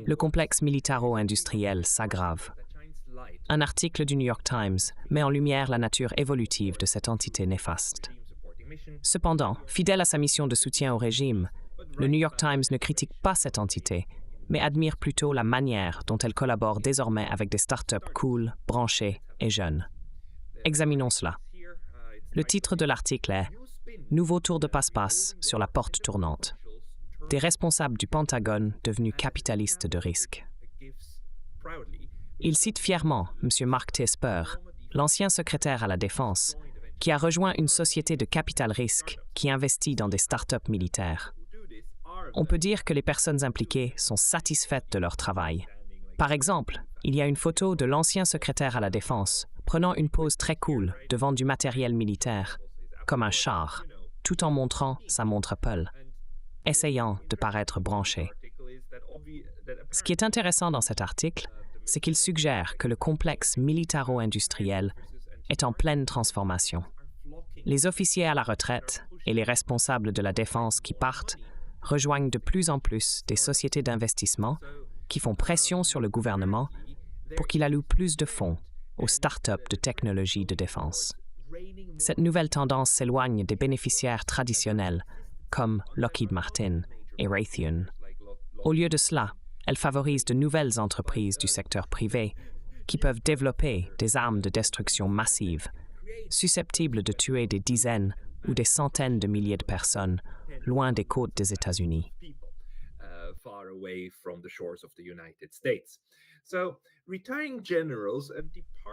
Le complexe militaro-industriel s'aggrave. Un article du New York Times met en lumière la nature évolutive de cette entité néfaste. Cependant, fidèle à sa mission de soutien au régime, le New York Times ne critique pas cette entité, mais admire plutôt la manière dont elle collabore désormais avec des startups cool, branchées et jeunes. Examinons cela. Le titre de l'article est « Nouveau tour de passe-passe sur la porte tournante ». Des responsables du Pentagone devenus capitalistes de risque. Il cite fièrement M. Mark T. Spur, l'ancien secrétaire à la Défense, qui a rejoint une société de capital risque qui investit dans des startups militaires. On peut dire que les personnes impliquées sont satisfaites de leur travail. Par exemple, il y a une photo de l'ancien secrétaire à la Défense prenant une pose très cool devant du matériel militaire, comme un char, tout en montrant sa montre Apple, essayant de paraître branché. Ce qui est intéressant dans cet article, c'est qu'il suggère que le complexe militaro-industriel est en pleine transformation. Les officiers à la retraite et les responsables de la défense qui partent rejoignent de plus en plus des sociétés d'investissement qui font pression sur le gouvernement pour qu'il alloue plus de fonds aux startups de technologie de défense. Cette nouvelle tendance s'éloigne des bénéficiaires traditionnels comme Lockheed Martin et Raytheon. Au lieu de cela, elle favorise de nouvelles entreprises du secteur privé qui peuvent développer des armes de destruction massive, susceptibles de tuer des dizaines ou des centaines de milliers de personnes loin des côtes des États-Unis.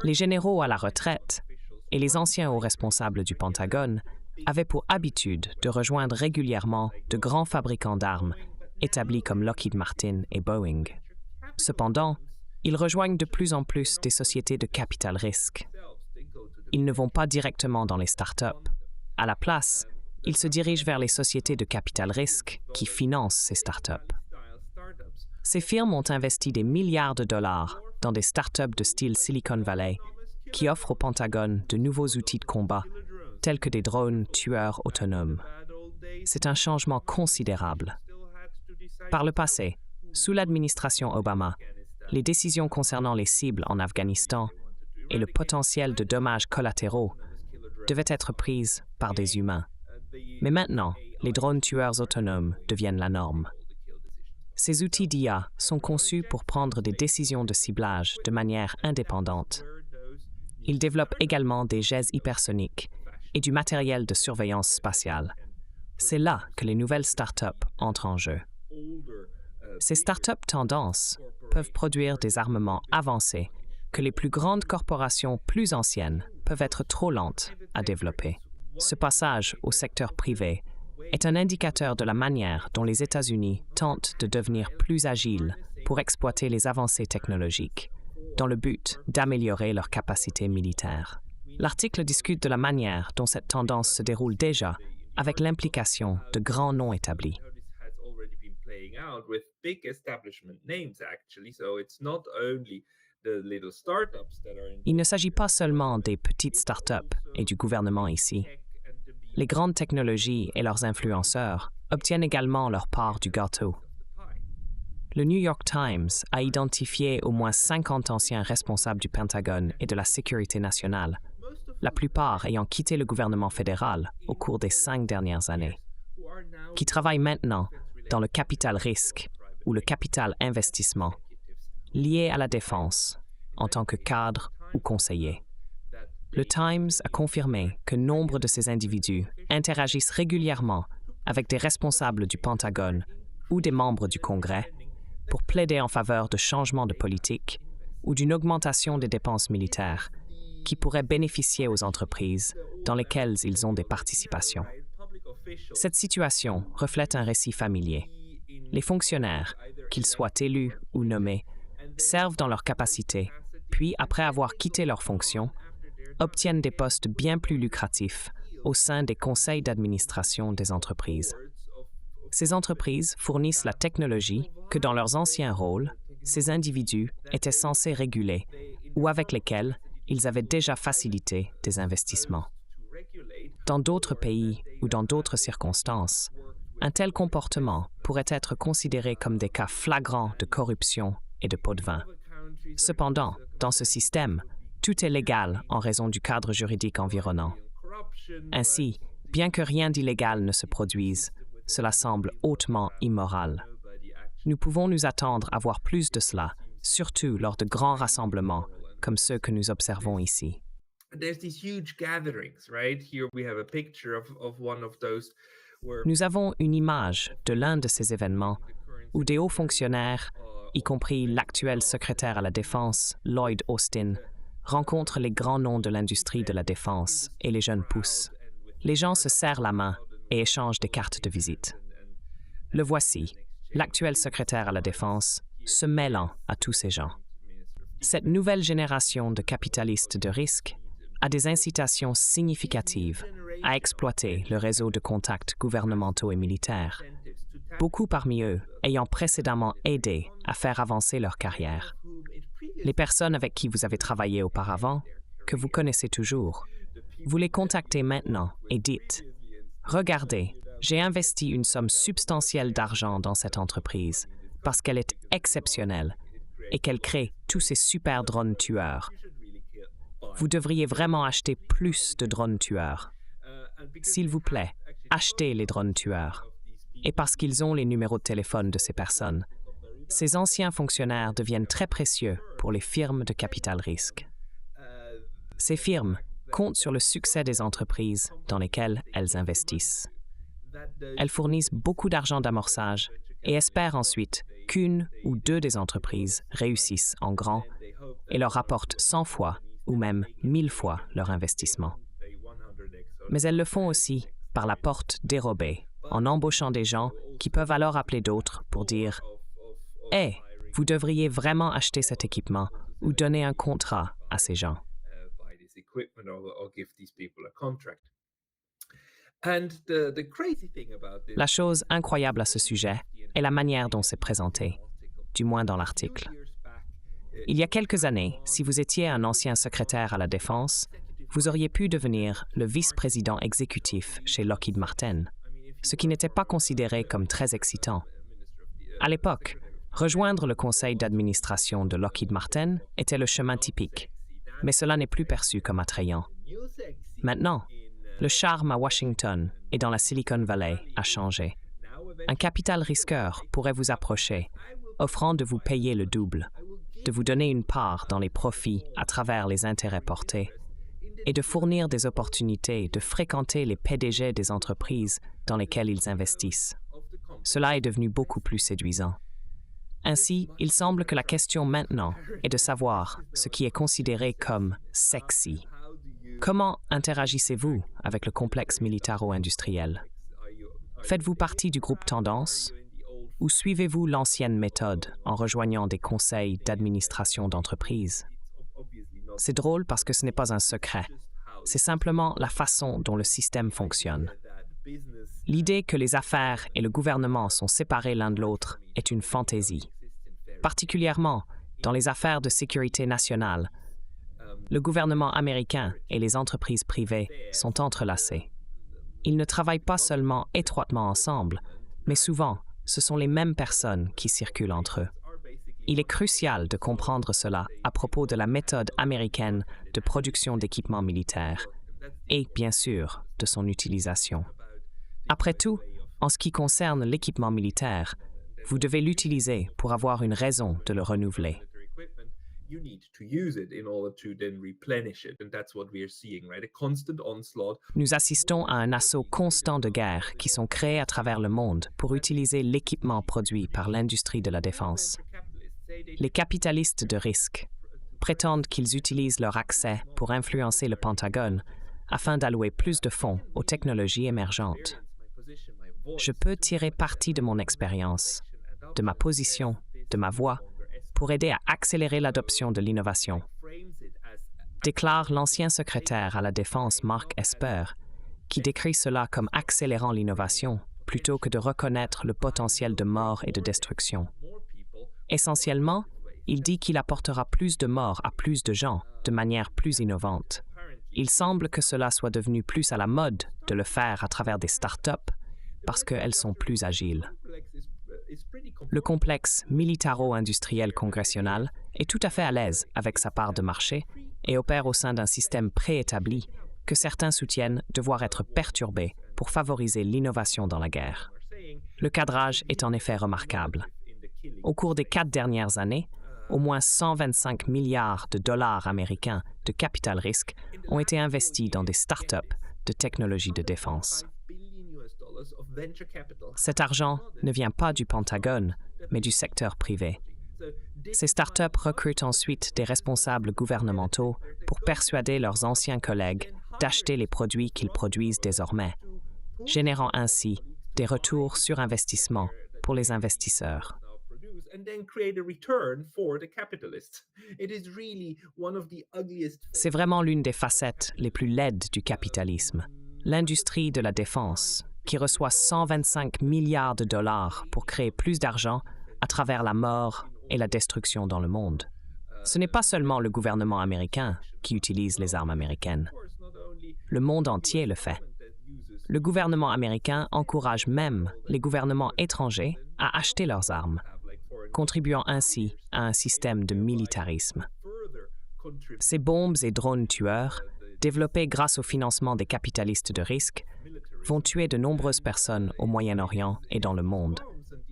Les généraux à la retraite et les anciens hauts responsables du Pentagone avaient pour habitude de rejoindre régulièrement de grands fabricants d'armes établis comme Lockheed Martin et Boeing. Cependant, ils rejoignent de plus en plus des sociétés de capital risque. Ils ne vont pas directement dans les startups. À la place, ils se dirigent vers les sociétés de capital risque qui financent ces startups. Ces firmes ont investi des milliards de dollars dans des startups de style Silicon Valley qui offrent au Pentagone de nouveaux outils de combat tels que des drones tueurs autonomes. C'est un changement considérable. Par le passé, sous l'administration Obama, les décisions concernant les cibles en Afghanistan et le potentiel de dommages collatéraux devaient être prises par des humains. Mais maintenant, les drones tueurs autonomes deviennent la norme. Ces outils d'IA sont conçus pour prendre des décisions de ciblage de manière indépendante. Ils développent également des jets hypersoniques et du matériel de surveillance spatiale. C'est là que les nouvelles startups entrent en jeu. Ces startups tendances peuvent produire des armements avancés que les plus grandes corporations plus anciennes peuvent être trop lentes à développer. Ce passage au secteur privé est un indicateur de la manière dont les États-Unis tentent de devenir plus agiles pour exploiter les avancées technologiques, dans le but d'améliorer leurs capacités militaires. L'article discute de la manière dont cette tendance se déroule déjà avec l'implication de grands noms établis. Il ne s'agit pas seulement des petites startups et du gouvernement ici. Les grandes technologies et leurs influenceurs obtiennent également leur part du gâteau. Le New York Times a identifié au moins 50 anciens responsables du Pentagone et de la sécurité nationale, la plupart ayant quitté le gouvernement fédéral au cours des 5 dernières années, qui travaillent maintenant dans le capital risque ou le capital investissement, lié à la défense en tant que cadre ou conseiller. Le Times a confirmé que nombre de ces individus interagissent régulièrement avec des responsables du Pentagone ou des membres du Congrès pour plaider en faveur de changements de politique ou d'une augmentation des dépenses militaires qui pourraient bénéficier aux entreprises dans lesquelles ils ont des participations. Cette situation reflète un récit familier. Les fonctionnaires, qu'ils soient élus ou nommés, servent dans leur capacité, puis après avoir quitté leurs fonctions, obtiennent des postes bien plus lucratifs au sein des conseils d'administration des entreprises. Ces entreprises fournissent la technologie que dans leurs anciens rôles, ces individus étaient censés réguler ou avec lesquels ils avaient déjà facilité des investissements. Dans d'autres pays ou dans d'autres circonstances, un tel comportement pourrait être considéré comme des cas flagrants de corruption et de pot de vin. Cependant, dans ce système, tout est légal en raison du cadre juridique environnant. Ainsi, bien que rien d'illégal ne se produise, cela semble hautement immoral. Nous pouvons nous attendre à voir plus de cela, surtout lors de grands rassemblements comme ceux que nous observons ici. Nous avons une image de l'un de ces événements où des hauts fonctionnaires, y compris l'actuel secrétaire à la Défense, Lloyd Austin, rencontrent les grands noms de l'industrie de la défense et les jeunes pousses. Les gens se serrent la main et échangent des cartes de visite. Le voici, l'actuel secrétaire à la Défense, se mêlant à tous ces gens. Cette nouvelle génération de capitalistes de risque a des incitations significatives à exploiter le réseau de contacts gouvernementaux et militaires, beaucoup parmi eux ayant précédemment aidé à faire avancer leur carrière. Les personnes avec qui vous avez travaillé auparavant, que vous connaissez toujours, vous les contactez maintenant et dites « Regardez, j'ai investi une somme substantielle d'argent dans cette entreprise parce qu'elle est exceptionnelle et qu'elle crée tous ces super drones tueurs. Vous devriez vraiment acheter plus de drones tueurs. S'il vous plaît, achetez les drones tueurs. Et parce qu'ils ont les numéros de téléphone de ces personnes, ces anciens fonctionnaires deviennent très précieux pour les firmes de capital risque. Ces firmes comptent sur le succès des entreprises dans lesquelles elles investissent. Elles fournissent beaucoup d'argent d'amorçage et espèrent ensuite qu'une ou deux des entreprises réussissent en grand et leur rapportent 100 fois ou même 1000 fois leur investissement. Mais elles le font aussi par la porte dérobée, en embauchant des gens qui peuvent alors appeler d'autres pour dire « Hey, vous devriez vraiment acheter cet équipement ou donner un contrat à ces gens. » La chose incroyable à ce sujet est la manière dont c'est présenté, du moins dans l'article. Il y a quelques années, si vous étiez un ancien secrétaire à la Défense, vous auriez pu devenir le vice-président exécutif chez Lockheed Martin, ce qui n'était pas considéré comme très excitant. À l'époque, rejoindre le conseil d'administration de Lockheed Martin était le chemin typique, mais cela n'est plus perçu comme attrayant. Maintenant, le charme à Washington et dans la Silicon Valley a changé. Un capital risqueur pourrait vous approcher, offrant de vous payer le double, de vous donner une part dans les profits à travers les intérêts portés, et de fournir des opportunités de fréquenter les PDG des entreprises dans lesquelles ils investissent. Cela est devenu beaucoup plus séduisant. Ainsi, il semble que la question maintenant est de savoir ce qui est considéré comme « sexy ». Comment interagissez-vous avec le complexe militaro-industriel? Faites-vous partie du groupe Tendance? Ou suivez-vous l'ancienne méthode en rejoignant des conseils d'administration d'entreprise? C'est drôle parce que ce n'est pas un secret. C'est simplement la façon dont le système fonctionne. L'idée que les affaires et le gouvernement sont séparés l'un de l'autre est une fantaisie. Particulièrement dans les affaires de sécurité nationale, le gouvernement américain et les entreprises privées sont entrelacés. Ils ne travaillent pas seulement étroitement ensemble, mais souvent, ce sont les mêmes personnes qui circulent entre eux. Il est crucial de comprendre cela à propos de la méthode américaine de production d'équipements militaires et, bien sûr, de son utilisation. Après tout, en ce qui concerne l'équipement militaire, vous devez l'utiliser pour avoir une raison de le renouveler. Nous assistons à un assaut constant de guerres qui sont créés à travers le monde pour utiliser l'équipement produit par l'industrie de la défense. Les capitalistes de risque prétendent qu'ils utilisent leur accès pour influencer le Pentagone afin d'allouer plus de fonds aux technologies émergentes. Je peux tirer parti de mon expérience, de ma position, de ma voix, pour aider à accélérer l'adoption de l'innovation, déclare l'ancien secrétaire à la Défense Mark Esper, qui décrit cela comme accélérant l'innovation plutôt que de reconnaître le potentiel de mort et de destruction. Essentiellement, il dit qu'il apportera plus de morts à plus de gens de manière plus innovante. Il semble que cela soit devenu plus à la mode de le faire à travers des startups parce qu'elles sont plus agiles. Le complexe militaro-industriel congressionnel est tout à fait à l'aise avec sa part de marché et opère au sein d'un système préétabli que certains soutiennent devoir être perturbé pour favoriser l'innovation dans la guerre. Le cadrage est en effet remarquable. Au cours des 4 dernières années, au moins 125 milliards de dollars américains de capital risque ont été investis dans des startups de technologie de défense. Cet argent ne vient pas du Pentagone, mais du secteur privé. Ces startups recrutent ensuite des responsables gouvernementaux pour persuader leurs anciens collègues d'acheter les produits qu'ils produisent désormais, générant ainsi des retours sur investissement pour les investisseurs. C'est vraiment l'une des facettes les plus laides du capitalisme. L'industrie de la défense, qui reçoit 125 milliards de dollars pour créer plus d'argent à travers la mort et la destruction dans le monde. Ce n'est pas seulement le gouvernement américain qui utilise les armes américaines. Le monde entier le fait. Le gouvernement américain encourage même les gouvernements étrangers à acheter leurs armes, contribuant ainsi à un système de militarisme. Ces bombes et drones tueurs, développés grâce au financement des capitalistes de risque, vont tuer de nombreuses personnes au Moyen-Orient et dans le monde,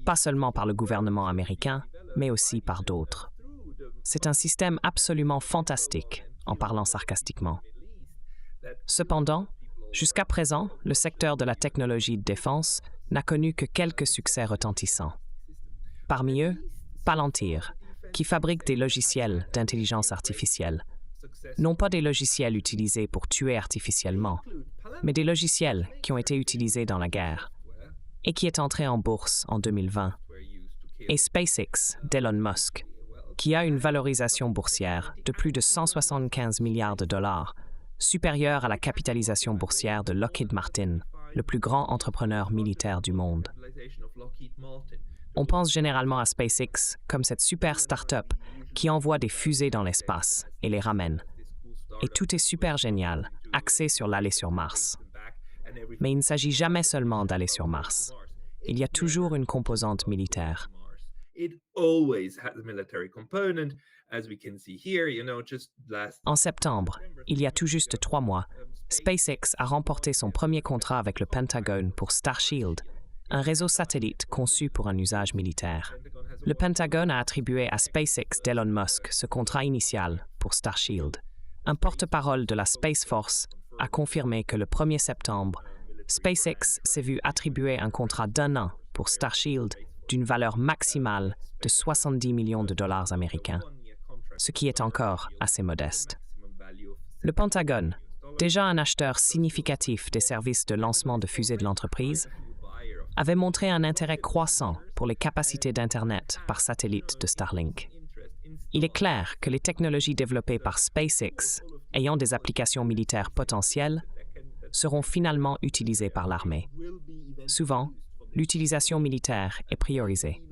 pas seulement par le gouvernement américain, mais aussi par d'autres. C'est un système absolument fantastique, en parlant sarcastiquement. Cependant, jusqu'à présent, le secteur de la technologie de défense n'a connu que quelques succès retentissants. Parmi eux, Palantir, qui fabrique des logiciels d'intelligence artificielle. Non pas des logiciels utilisés pour tuer artificiellement, mais des logiciels qui ont été utilisés dans la guerre, et qui est entré en bourse en 2020. Et SpaceX d'Elon Musk, qui a une valorisation boursière de plus de 175 milliards de dollars, supérieure à la capitalisation boursière de Lockheed Martin, le plus grand entrepreneur militaire du monde. On pense généralement à SpaceX comme cette super start-up qui envoie des fusées dans l'espace et les ramène. Et tout est super génial, axé sur l'aller sur Mars. Mais il ne s'agit jamais seulement d'aller sur Mars. Il y a toujours une composante militaire. En septembre, il y a tout juste 3 mois, SpaceX a remporté son premier contrat avec le Pentagone pour Starshield, un réseau satellite conçu pour un usage militaire. Le Pentagone a attribué à SpaceX d'Elon Musk ce contrat initial pour Starshield. Un porte-parole de la Space Force a confirmé que le 1er septembre, SpaceX s'est vu attribuer un contrat d'1 an pour Starshield d'une valeur maximale de 70 millions de dollars américains, ce qui est encore assez modeste. Le Pentagone, déjà un acheteur significatif des services de lancement de fusées de l'entreprise, avait montré un intérêt croissant pour les capacités d'Internet par satellite de Starlink. Il est clair que les technologies développées par SpaceX, ayant des applications militaires potentielles, seront finalement utilisées par l'armée. Souvent, l'utilisation militaire est priorisée.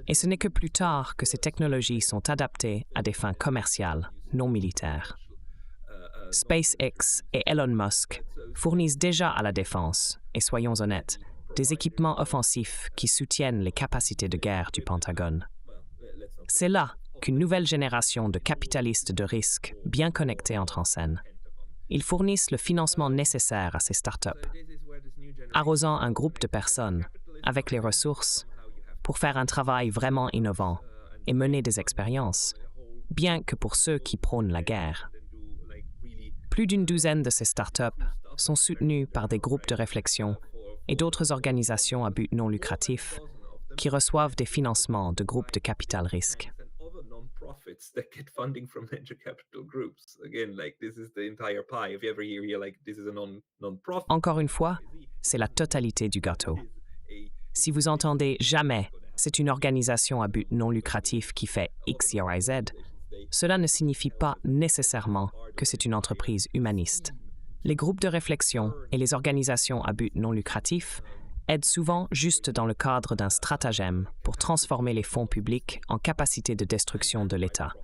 Et ce n'est que plus tard que ces technologies sont adaptées à des fins commerciales, non militaires. SpaceX et Elon Musk fournissent déjà à la défense, et soyons honnêtes, des équipements offensifs qui soutiennent les capacités de guerre du Pentagone. C'est là qu'une nouvelle génération de capitalistes de risque bien connectés entre en scène. Ils fournissent le financement nécessaire à ces startups, arrosant un groupe de personnes avec les ressources pour faire un travail vraiment innovant et mener des expériences, bien que pour ceux qui prônent la guerre. Plus d'une douzaine de ces startups sont soutenues par des groupes de réflexion et d'autres organisations à but non lucratif qui reçoivent des financements de groupes de capital risque. Encore une fois, c'est la totalité du gâteau. Si vous entendez jamais « c'est une organisation à but non lucratif qui fait X, Y, Z », cela ne signifie pas nécessairement que c'est une entreprise humaniste. Les groupes de réflexion et les organisations à but non lucratif aident souvent juste dans le cadre d'un stratagème pour transformer les fonds publics en capacité de destruction de l'État.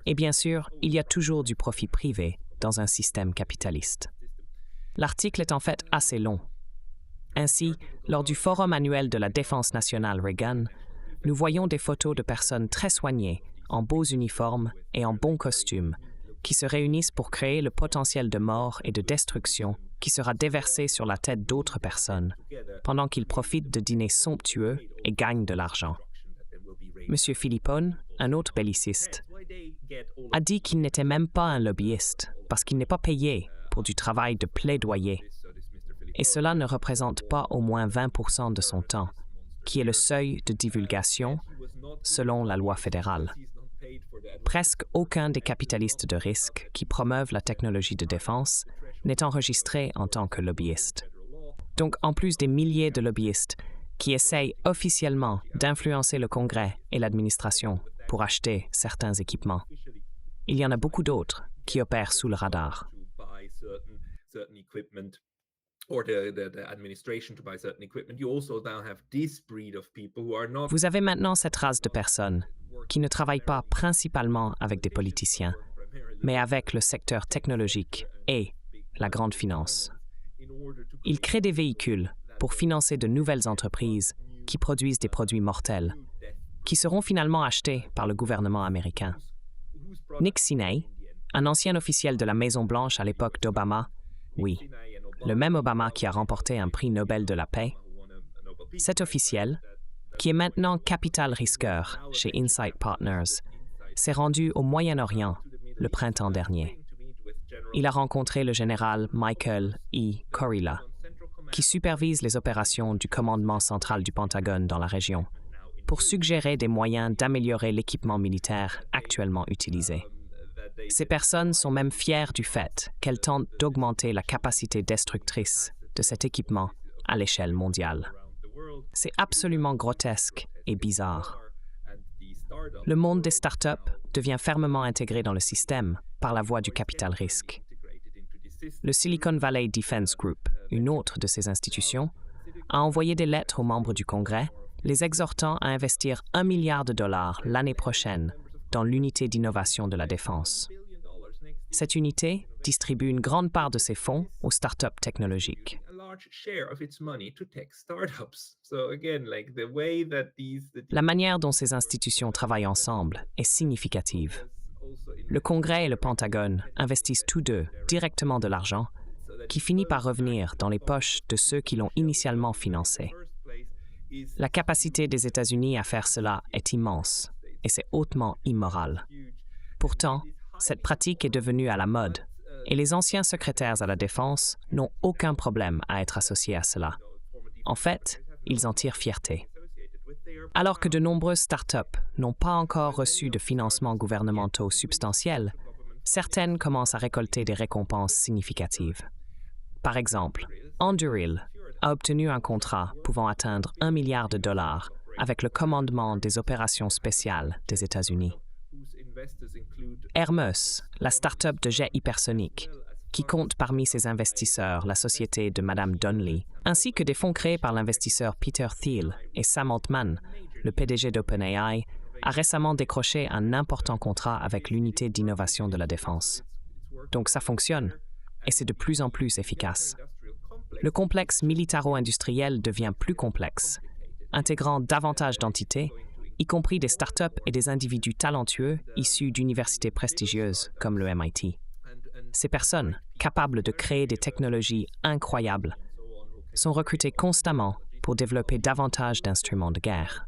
Et bien sûr, il y a toujours du profit privé dans un système capitaliste. L'article est en fait assez long. Ainsi, lors du Forum annuel de la Défense nationale Reagan, nous voyons des photos de personnes très soignées, en beaux uniformes et en bons costumes, qui se réunissent pour créer le potentiel de mort et de destruction qui sera déversé sur la tête d'autres personnes, pendant qu'ils profitent de dîners somptueux et gagnent de l'argent. M. Philippone, un autre belliciste, a dit qu'il n'était même pas un lobbyiste parce qu'il n'est pas payé pour du travail de plaidoyer. Et cela ne représente pas au moins 20% de son temps, qui est le seuil de divulgation selon la loi fédérale. Presque aucun des capitalistes de risque qui promeuvent la technologie de défense n'est enregistré en tant que lobbyiste. Donc, en plus des milliers de lobbyistes qui essayent officiellement d'influencer le Congrès et l'administration pour acheter certains équipements, il y en a beaucoup d'autres qui opèrent sous le radar. Vous avez maintenant cette race de personnes qui ne travaillent pas principalement avec des politiciens, mais avec le secteur technologique et la grande finance. Ils créent des véhicules pour financer de nouvelles entreprises qui produisent des produits mortels, qui seront finalement achetés par le gouvernement américain. Nick Sinay, un ancien officiel de la Maison-Blanche à l'époque d'Obama, oui, le même Obama qui a remporté un prix Nobel de la paix, cet officiel, qui est maintenant capital risqueur chez Insight Partners, s'est rendu au Moyen-Orient le printemps dernier. Il a rencontré le général Michael E. Kurilla, qui supervise les opérations du commandement central du Pentagone dans la région, pour suggérer des moyens d'améliorer l'équipement militaire actuellement utilisé. Ces personnes sont même fières du fait qu'elles tentent d'augmenter la capacité destructrice de cet équipement à l'échelle mondiale. C'est absolument grotesque et bizarre. Le monde des startups devient fermement intégré dans le système par la voie du capital risque. Le Silicon Valley Defense Group, une autre de ces institutions, a envoyé des lettres aux membres du Congrès les exhortant à investir $1 milliard l'année prochaine dans l'unité d'innovation de la défense. Cette unité distribue une grande part de ses fonds aux startups technologiques. La manière dont ces institutions travaillent ensemble est significative. Le Congrès et le Pentagone investissent tous deux directement de l'argent qui finit par revenir dans les poches de ceux qui l'ont initialement financé. La capacité des États-Unis à faire cela est immense et c'est hautement immoral. Pourtant, cette pratique est devenue à la mode et les anciens secrétaires à la Défense n'ont aucun problème à être associés à cela. En fait, ils en tirent fierté. Alors que de nombreuses startups n'ont pas encore reçu de financements gouvernementaux substantiels, certaines commencent à récolter des récompenses significatives. Par exemple, Anduril a obtenu un contrat pouvant atteindre $1 milliard avec le commandement des opérations spéciales des États-Unis. Hermes, la start-up de jet hypersonique, qui compte parmi ses investisseurs la société de Mme Donnelly, ainsi que des fonds créés par l'investisseur Peter Thiel et Sam Altman, le PDG d'OpenAI, a récemment décroché un important contrat avec l'unité d'innovation de la défense. Donc ça fonctionne, et c'est de plus en plus efficace. Le complexe militaro-industriel devient plus complexe, intégrant davantage d'entités, y compris des startups et des individus talentueux issus d'universités prestigieuses comme le MIT. Ces personnes, capables de créer des technologies incroyables, sont recrutées constamment pour développer davantage d'instruments de guerre.